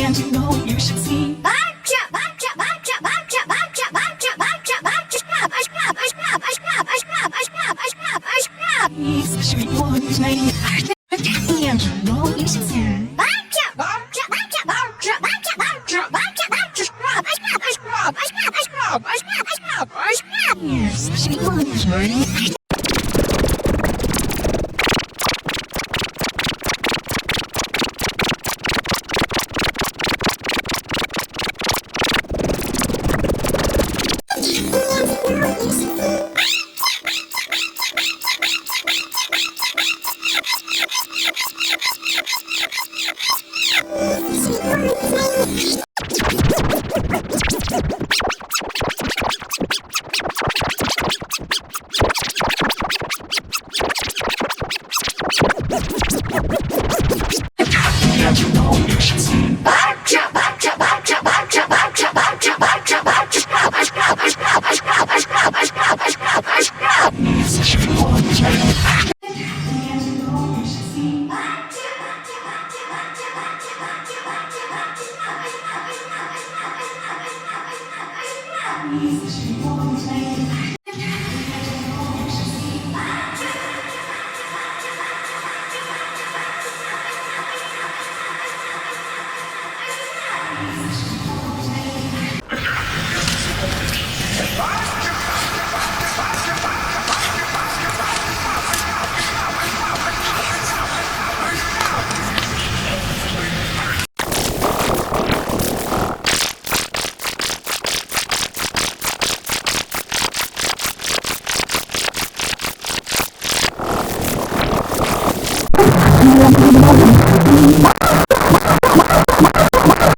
and you know you should see. He's the sweet one's name, and you know you should see. He's the sweet one's name. And you know you should see. He's the sweet one's name. And you know you should see. He's the sweet one's name.